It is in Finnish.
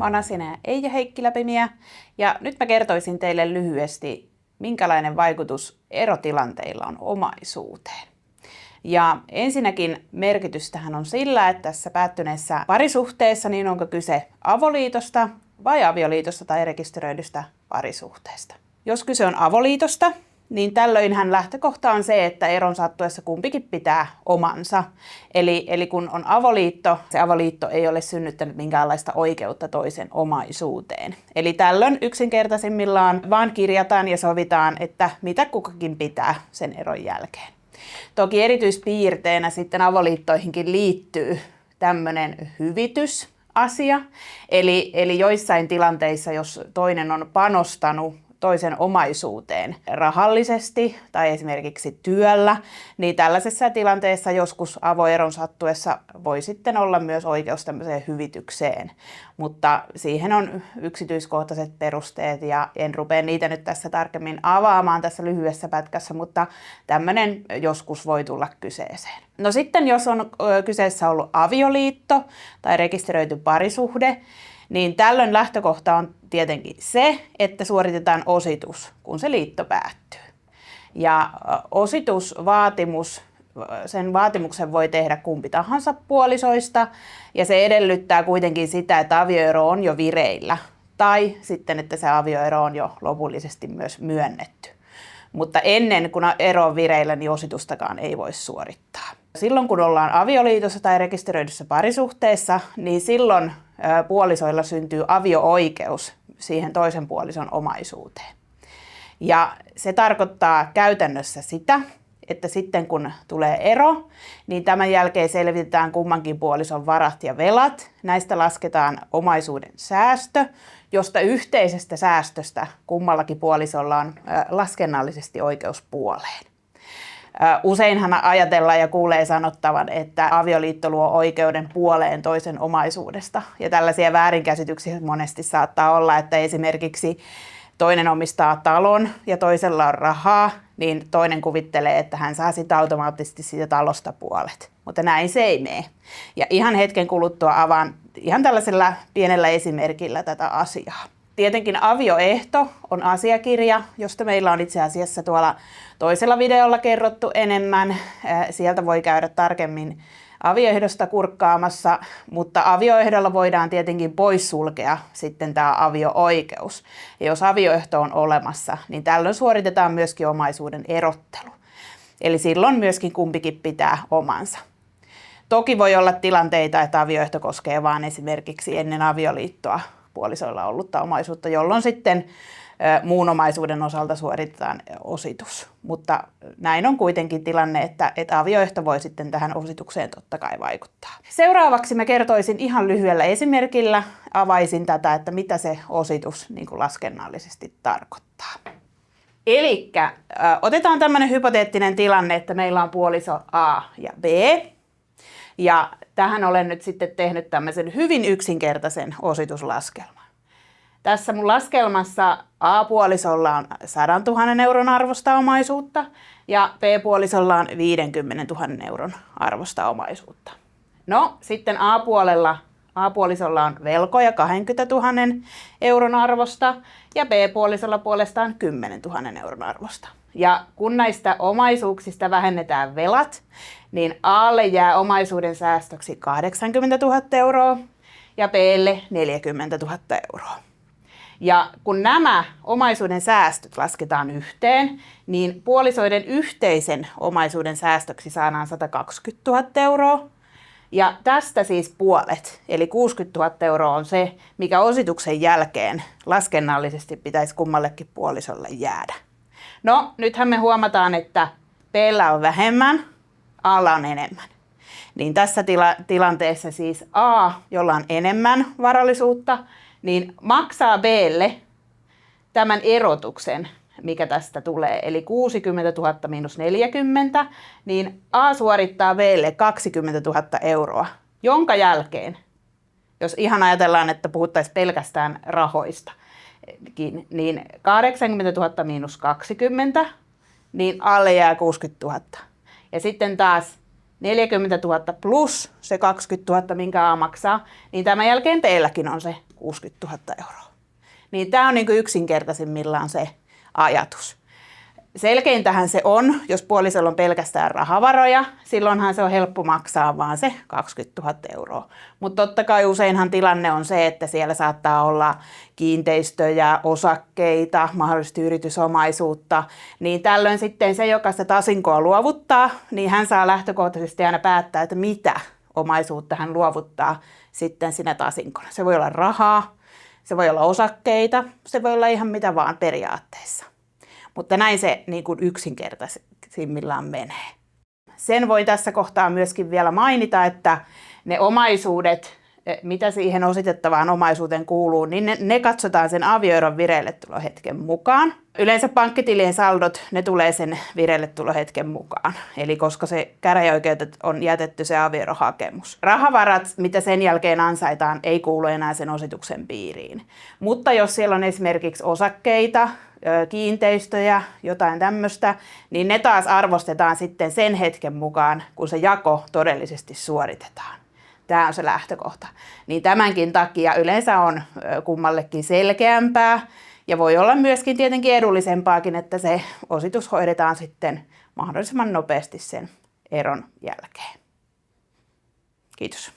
Ana Sina ja Eija Heikkilä-Pimiä ja nyt mä kertoisin teille lyhyesti, minkälainen vaikutus erotilanteilla on omaisuuteen. Ja ensinnäkin merkitystähän on sillä, että tässä päättyneessä parisuhteessa niin onko kyse avoliitosta vai avioliitosta tai rekisteröidystä parisuhteesta. Jos kyse on avoliitosta, niin tällöinhän lähtökohta on se, että eron sattuessa kumpikin pitää omansa. Eli kun on avoliitto, se avoliitto ei ole synnyttänyt minkäänlaista oikeutta toisen omaisuuteen. Eli tällöin yksinkertaisimmillaan vaan kirjataan ja sovitaan, että mitä kukakin pitää sen eron jälkeen. Toki erityispiirteenä sitten avoliittoihinkin liittyy tämmöinen hyvitysasia. Eli joissain tilanteissa, jos toinen on panostanut toisen omaisuuteen rahallisesti tai esimerkiksi työllä, niin tällaisessa tilanteessa joskus avoeron sattuessa voi sitten olla myös oikeus tämmöiseen hyvitykseen. Mutta siihen on yksityiskohtaiset perusteet ja en rupea niitä nyt tässä tarkemmin avaamaan tässä lyhyessä pätkässä, mutta tämmöinen joskus voi tulla kyseeseen. No sitten jos on kyseessä ollut avioliitto tai rekisteröity parisuhde, niin tällöin lähtökohta on tietenkin se, että suoritetaan ositus, kun se liitto päättyy. Ja ositusvaatimus, sen vaatimuksen voi tehdä kumpi tahansa puolisoista, ja se edellyttää kuitenkin sitä, että avioero on jo vireillä, tai sitten, että se avioero on jo lopullisesti myös myönnetty. Mutta ennen kuin ero on vireillä, niin ositustakaan ei voi suorittaa. Silloin kun ollaan avioliitossa tai rekisteröidyssä parisuhteessa, niin silloin puolisoilla syntyy avio-oikeus siihen toisen puolison omaisuuteen. Ja se tarkoittaa käytännössä sitä, että sitten kun tulee ero, niin tämän jälkeen selvitetään kummankin puolison varat ja velat. Näistä lasketaan omaisuuden säästö, josta yhteisestä säästöstä kummallakin puolisolla on laskennallisesti oikeus puoleen. Useinhan ajatellaan ja kuulee sanottavan, että avioliitto luo oikeuden puoleen toisen omaisuudesta. Ja tällaisia väärinkäsityksiä monesti saattaa olla, että esimerkiksi toinen omistaa talon ja toisella on rahaa, niin toinen kuvittelee, että hän saa sitä automaattisesti siitä talosta puolet. Mutta näin se ei mene. Ja ihan hetken kuluttua avaan ihan tällaisella pienellä esimerkillä tätä asiaa. Tietenkin avioehto on asiakirja, josta meillä on itse asiassa tuolla toisella videolla kerrottu enemmän. Sieltä voi käydä tarkemmin avioehdosta kurkkaamassa, mutta avioehdolla voidaan tietenkin poissulkea sitten tämä avio-oikeus. Ja jos avioehto on olemassa, niin tällöin suoritetaan myöskin omaisuuden erottelu. Eli silloin myöskin kumpikin pitää omansa. Toki voi olla tilanteita, että avioehto koskee vain esimerkiksi ennen avioliittoa puolisoilla ollutta omaisuutta, jolloin sitten muun omaisuuden osalta suoritetaan ositus. Mutta näin on kuitenkin tilanne, että avioehto voi sitten tähän ositukseen totta kai vaikuttaa. Seuraavaksi mä kertoisin ihan lyhyellä esimerkillä, avaisin tätä, että mitä se ositus niin kuin laskennallisesti tarkoittaa. Elikkä otetaan tämmöinen hypoteettinen tilanne, että meillä on puoliso A ja B. Ja tähän olen nyt sitten tehnyt tämmöisen hyvin yksinkertaisen osituslaskelman. Tässä mun laskelmassa A-puolisolla on 100 000 euron arvosta omaisuutta ja B-puolisolla on 50 000 euron arvosta omaisuutta. No sitten A-puolisolla on velkoja 20 000 euron arvosta ja B-puolisolla puolestaan 10 000 euron arvosta. Ja kun näistä omaisuuksista vähennetään velat, niin A:lle jää omaisuuden säästöksi 80 000 euroa ja B:lle 40 000 euroa. Ja kun nämä omaisuuden säästöt lasketaan yhteen, niin puolisoiden yhteisen omaisuuden säästöksi saadaan 120 000 euroa. Ja tästä siis puolet, eli 60 000 euroa on se, mikä osituksen jälkeen laskennallisesti pitäisi kummallekin puolisolle jäädä. No, nythän me huomataan, että B:llä on vähemmän, A:lla on enemmän. Niin tässä tilanteessa siis A, jolla on enemmän varallisuutta, niin maksaa B:lle tämän erotuksen, mikä tästä tulee. Eli 60 000 miinus 40, niin A suorittaa B:lle 20 000 euroa, jonka jälkeen, jos ihan ajatellaan, että puhuttaisiin pelkästään rahoista, niin 80 000 miinus 20, niin alle jää 60 000. Ja sitten taas 40 000 plus se 20 000, minkä A maksaa, niin tämän jälkeen teilläkin on se 60 000 euroa. Niin tämä on niin kuin yksinkertaisimmillaan se ajatus. Selkeintähän se on, jos puolisolla on pelkästään rahavaroja, silloinhan se on helppo maksaa vaan se 20 000 euroa. Mutta totta kai useinhan tilanne on se, että siellä saattaa olla kiinteistöjä, osakkeita, mahdollisesti yritysomaisuutta, niin tällöin sitten se, joka sitä tasinkoa luovuttaa, niin hän saa lähtökohtaisesti aina päättää, että mitä omaisuutta hän luovuttaa sitten sinä tasinkona. Se voi olla rahaa, se voi olla osakkeita, se voi olla ihan mitä vaan periaatteessa. Mutta näin se niin kuin yksinkertaisimmillaan menee. Sen voi tässä kohtaa myöskin vielä mainita, että ne omaisuudet, mitä siihen ositettavaan omaisuuteen kuuluu, niin ne katsotaan sen avioeron vireilletulohetken mukaan. Yleensä pankkitilien saldot, ne tulee sen vireilletulohetken mukaan. Eli koska se käräjäoikeudet on jätetty se avioerohakemus. Rahavarat, mitä sen jälkeen ansaitaan, ei kuulu enää sen osituksen piiriin. Mutta jos siellä on esimerkiksi osakkeita, kiinteistöjä, jotain tämmöistä, niin ne taas arvostetaan sitten sen hetken mukaan, kun se jako todellisesti suoritetaan. Tämä on se lähtökohta. Niin tämänkin takia yleensä on kummallekin selkeämpää ja voi olla myöskin tietenkin edullisempaakin, että se ositus hoidetaan sitten mahdollisimman nopeasti sen eron jälkeen. Kiitos.